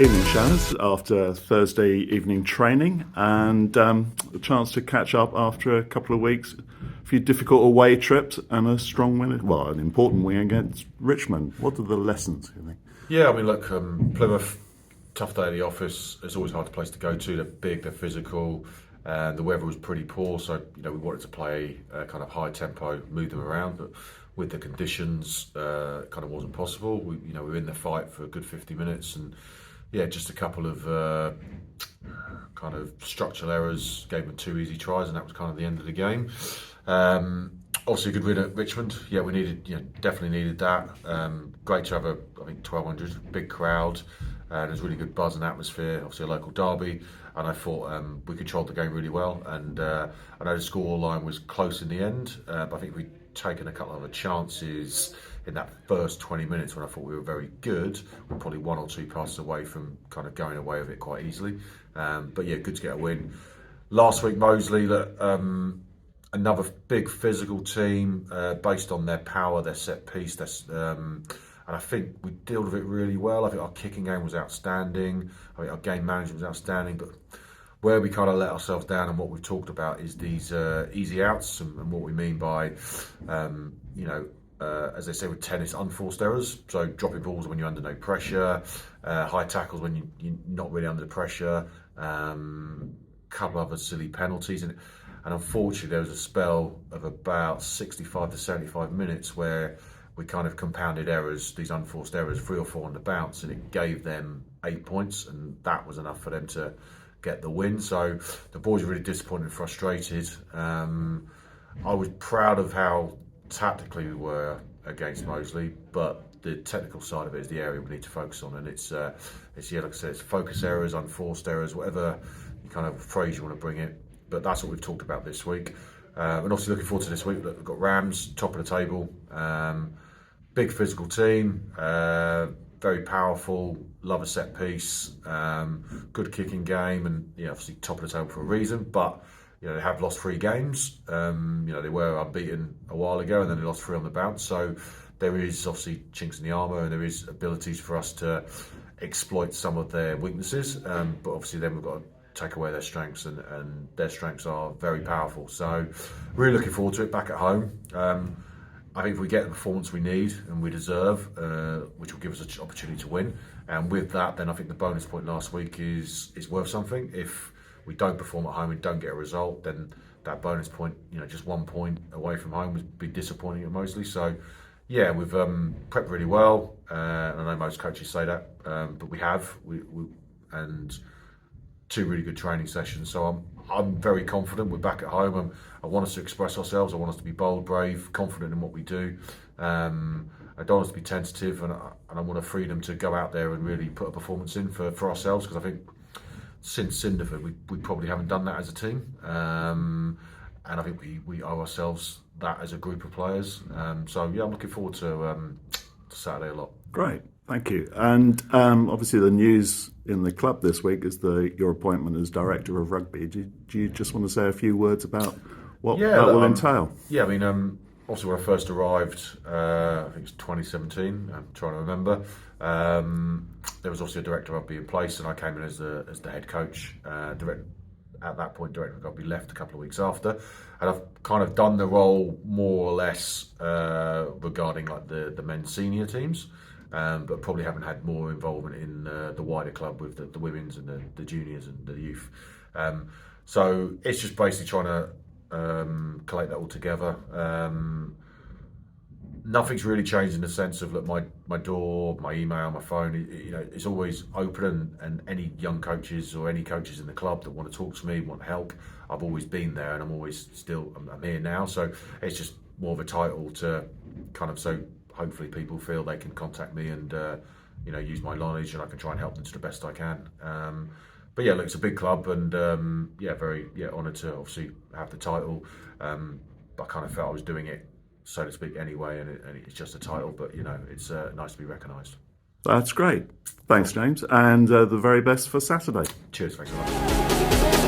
Evening, Shanners, after Thursday evening training and a chance to catch up after a couple of weeks. A few difficult away trips and a strong win, well, an important win against Richmond. What are the lessons, you think? Yeah, I mean, look, Plymouth, tough day at the office. It's always a hard place to go to. They're big, they're physical, and the weather was pretty poor. So, we wanted to play kind of high tempo, move them around, but with the conditions, it kind of wasn't possible. We were in the fight for a good 50 minutes, and yeah, just a couple of kind of structural errors gave them 2 easy tries, and that was kind of the end of the game. Obviously, a good win at Richmond. Yeah, we definitely needed that. Great to have I think 1,200, big crowd, and there's really good buzz and atmosphere. Obviously, a local derby, and I thought we controlled the game really well. And I know the score line was close in the end, but I think we'd taken a couple of other chances in that first 20 minutes when I thought we were very good. We're probably 1 or 2 passes away from kind of going away with it quite easily. But yeah, good to get a win. Last week, Moseley, another big physical team based on their power, their set piece. And I think we dealt with it really well. I think our kicking game was outstanding. I think our game management was outstanding. But where we kind of let ourselves down and what we've talked about is these easy outs and what we mean by, as they say with tennis, unforced errors. So dropping balls when you're under no pressure, high tackles when you're not really under pressure, couple of other silly penalties. And unfortunately, there was a spell of about 65 to 75 minutes where we kind of compounded errors, these unforced errors, 3 or 4 on the bounce, and it gave them 8 points, and that was enough for them to get the win. So the boys were really disappointed and frustrated. I was proud of how tactically we were against Moseley, but the technical side of it is the area we need to focus on, and it's like I said, it's focus errors, unforced errors, whatever kind of phrase you want to bring it. But that's what we've talked about this week. And obviously looking forward to this week. We've got Rams, top of the table, big physical team, very powerful, love a set piece, good kicking game, and obviously top of the table for a reason. But they have lost 3 games. They were unbeaten a while ago, and then they lost 3 on the bounce. So there is obviously chinks in the armour, and there is abilities for us to exploit some of their weaknesses. But obviously then we've got to take away their strengths, and their strengths are very powerful. So really looking forward to it back at home. I think if we get the performance we need and we deserve, which will give us an opportunity to win, and with that, then I think the bonus point last week is worth something. If we don't perform at home and don't get a result, then that bonus point, just 1 point away from home would be disappointing at Moseley. So yeah, we've prepped really well, and I know most coaches say that, but we have. And 2 really good training sessions, so I'm very confident. We're back at home. I want us to express ourselves. I want us to be bold, brave, confident in what we do. I don't want us to be tentative, and I want a freedom to go out there and really put a performance in for ourselves, because I think since Cinderford we probably haven't done that as a team, and I think we owe ourselves that as a group of players. So yeah, I'm looking forward to Saturday a lot. Great, thank you. And obviously the news in the club this week is your appointment as Director of Rugby. Do you just want to say a few words about what that will entail? Yeah, I mean, obviously when I first arrived, I think it's 2017, I'm trying to remember, there was obviously a Director of Rugby in place, and I came in as the head coach. At that point, Director of Rugby left a couple of weeks after, and I've kind of done the role more or less regarding like the men's senior teams. But probably haven't had more involvement in the wider club with the women's and the juniors and the youth. So it's just basically trying to collate that all together. Nothing's really changed in the sense of my door, my email, my phone. It's always open, and any young coaches or any coaches in the club that want to talk to me, want help, I've always been there, and I'm here now. So it's just more of a title to kind of hopefully people feel they can contact me and use my knowledge, and I can try and help them to the best I can. But yeah, look, it's a big club, and very honoured to obviously have the title. But I kind of felt I was doing it, so to speak, anyway, and it's just a title. But it's nice to be recognised. That's great. Thanks, James, and the very best for Saturday. Cheers, thanks a lot.